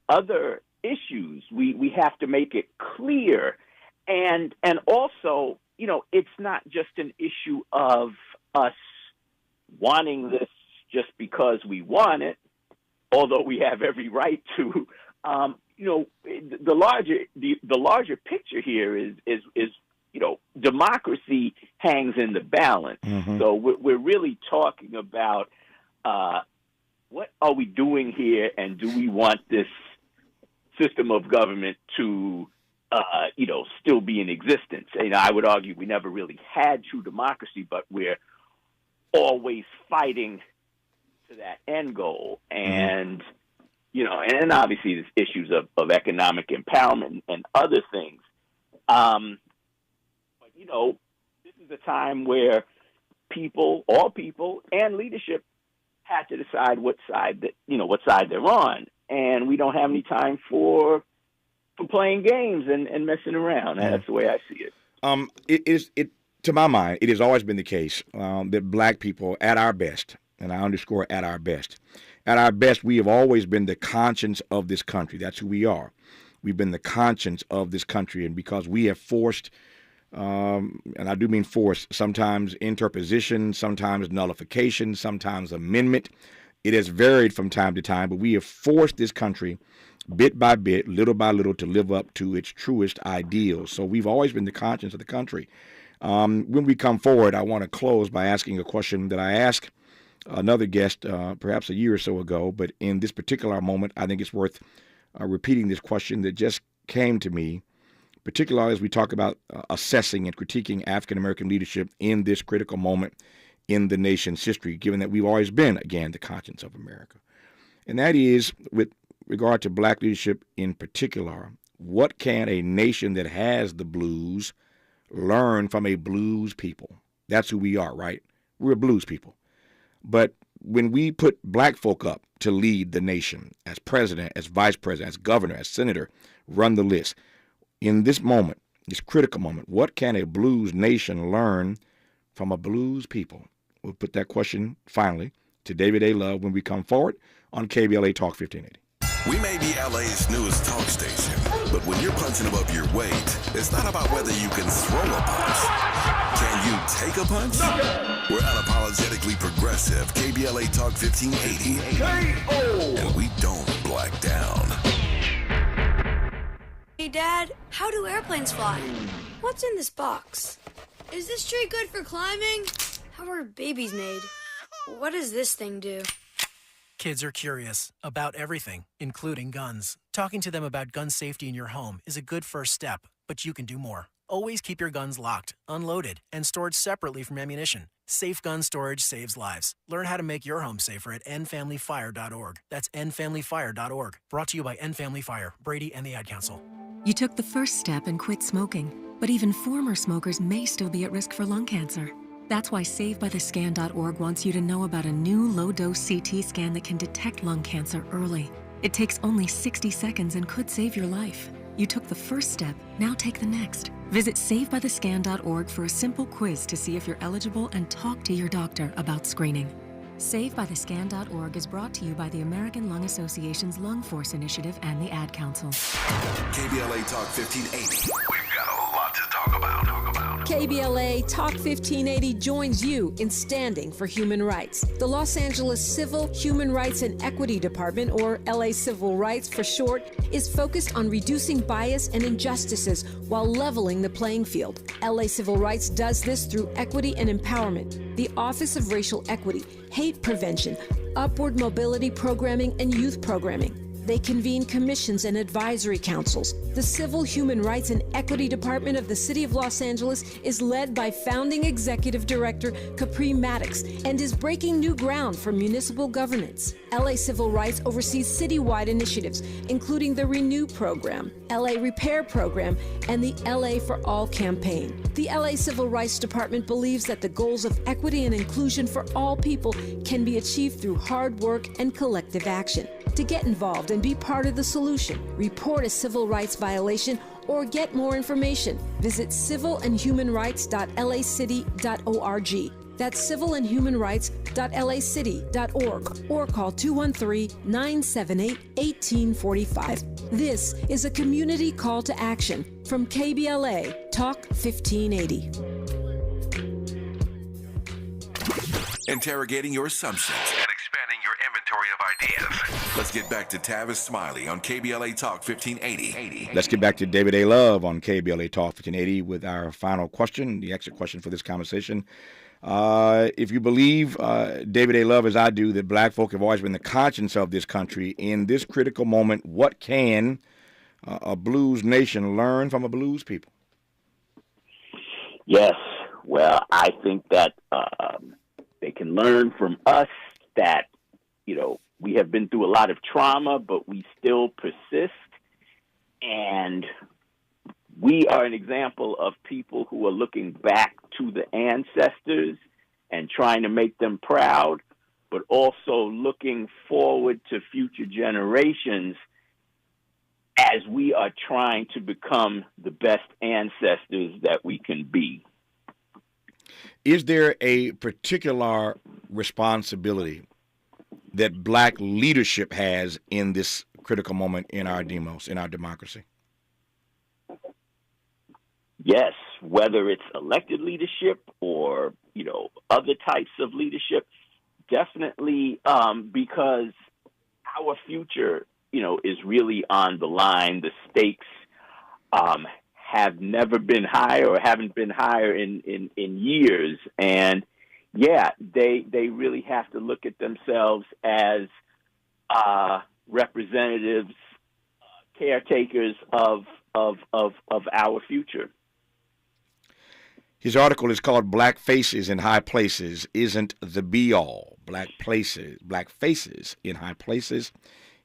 [SPEAKER 1] other issues. We have to make it clear. And also, it's not just an issue of us wanting this just because we want it, although we have every right to. The larger picture here is democracy hangs in the balance.
[SPEAKER 11] Mm-hmm.
[SPEAKER 1] So we're really talking about what are we doing here, and do we want this system of government to still be in existence? And I would argue we never really had true democracy, but we're always fighting to that end goal. And and obviously there's issues of economic empowerment and other things. But this is a time where all people and leadership had to decide what side they're on. And we don't have any time for playing games and messing around. That's the way I see it.
[SPEAKER 11] To my mind, it has always been the case that black people at our best, and I underscore at our best, we have always been the conscience of this country. That's who we are. We've been the conscience of this country, and because we have forced, and I do mean forced, sometimes interposition, sometimes nullification, sometimes amendment. It has varied from time to time, but we have forced this country bit by bit, little by little, to live up to its truest ideals. So we've always been the conscience of the country. When we come forward, I want to close by asking a question that I asked another guest perhaps a year or so ago, but in this particular moment, I think it's worth repeating this question that just came to me, particularly as we talk about assessing and critiquing African-American leadership in this critical moment in the nation's history, given that we've always been, again, the conscience of America. And that is, with regard to black leadership in particular, what can a nation that has the blues learn from a blues people? That's who we are, right? We're blues people. But when we put black folk up to lead the nation as president, as vice president, as governor, as senator, run the list, in this moment, this critical moment, what can a blues nation learn from a blues people? We'll put that question, finally, to David A. Love when we come forward on KBLA Talk 1580.
[SPEAKER 4] We may be LA's newest talk station, but when you're punching above your weight, it's not about whether you can throw a punch. Can you take a punch? We're unapologetically progressive. KBLA Talk 1580. And we don't black down.
[SPEAKER 10] Hey, Dad, how do airplanes fly? What's in this box? Is this tree good for climbing? How are babies made? What does this thing do?
[SPEAKER 12] Kids are curious about everything, including guns. Talking to them about gun safety in your home is a good first step, but you can do more. Always keep your guns locked, unloaded, and stored separately from ammunition. Safe gun storage saves lives. Learn how to make your home safer at endfamilyfire.org. That's endfamilyfire.org. Brought to you by End Family Fire, Brady, and the Ad Council.
[SPEAKER 23] You took the first step and quit smoking, but even former smokers may still be at risk for lung cancer. That's why SaveByTheScan.org wants you to know about a new low-dose CT scan that can detect lung cancer early. It takes only 60 seconds and could save your life. You took the first step, now take the next. Visit SaveByTheScan.org for a simple quiz to see if you're eligible and talk to your doctor about screening. SaveByTheScan.org is brought to you by the American Lung Association's Lung Force Initiative and the Ad Council.
[SPEAKER 4] KBLA Talk 1580. We've got a lot to talk about.
[SPEAKER 24] KBLA Talk 1580 joins you in standing for human rights. The Los Angeles Civil, Human Rights and Equity Department, or LA Civil Rights for short, is focused on reducing bias and injustices while leveling the playing field. LA Civil Rights does this through equity and empowerment, the Office of Racial Equity, hate prevention, upward mobility programming, and youth programming. They convene commissions and advisory councils. The Civil, Human Rights, and Equity Department of the City of Los Angeles is led by founding executive director Capri Maddox and is breaking new ground for municipal governance. LA Civil Rights oversees citywide initiatives, including the Renew program, LA Repair program, and the LA for All campaign. The LA Civil Rights Department believes that the goals of equity and inclusion for all people can be achieved through hard work and collective action. To get involved and be part of the solution, report a civil rights violation, or get more information, visit civilandhumanrights.lacity.org. That's civilandhumanrights.lacity.org or call 213-978-1845. This is a community call to action from KBLA Talk 1580.
[SPEAKER 4] Interrogating your assumptions and expanding your inventory of ideas. Let's get back to Tavis Smiley on KBLA Talk 1580.
[SPEAKER 11] Let's get back to David A. Love on KBLA Talk 1580 with our final question, the exit question for this conversation. If you believe, David A. Love, as I do, that black folk have always been the conscience of this country, in this critical moment, what can a blues nation learn from a blues people?
[SPEAKER 1] Yes. Well, I think that they can learn from us that, we have been through a lot of trauma, but we still persist. And we are an example of people who are looking back to the ancestors and trying to make them proud, but also looking forward to future generations as we are trying to become the best ancestors that we can be.
[SPEAKER 11] Is there a particular responsibility that black leadership has in this critical moment in our demos, in our democracy?
[SPEAKER 1] Yes, whether it's elected leadership or, other types of leadership, definitely, because our future, is really on the line. The stakes have never been higher or haven't been higher in years. And, yeah, they really have to look at themselves as representatives, caretakers of our future.
[SPEAKER 11] His article is called Black Faces in High Places Isn't the Be-All. Black Faces in High Places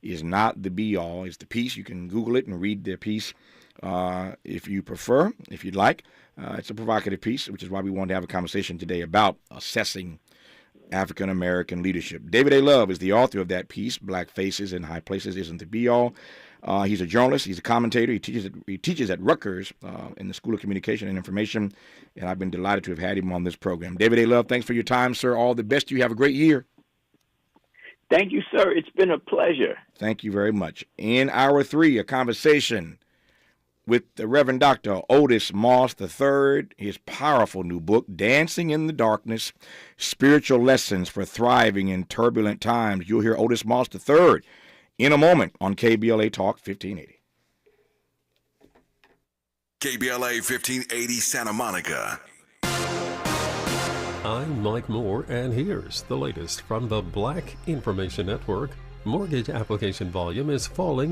[SPEAKER 11] is not the be-all. It's the piece. You can Google it and read their piece if you prefer, if you'd like. It's a provocative piece, which is why we wanted to have a conversation today about assessing African-American leadership. David A. Love is the author of that piece, Black Faces in High Places Isn't the Be-All. He's a journalist. He's a commentator. He teaches at Rutgers in the School of Communication and Information, and I've been delighted to have had him on this program. David A. Love, thanks for your time, sir. All the best to you. Have a great year.
[SPEAKER 1] Thank you, sir. It's been a pleasure.
[SPEAKER 11] Thank you very much. In hour 3, a conversation with the Reverend Dr. Otis Moss III, his powerful new book, Dancing in the Darkness, Spiritual Lessons for Thriving in Turbulent Times. You'll hear Otis Moss III in a moment on KBLA Talk 1580.
[SPEAKER 4] KBLA 1580 Santa Monica.
[SPEAKER 19] I'm Mike Moore, and here's the latest from the Black Information Network. Mortgage application volume is falling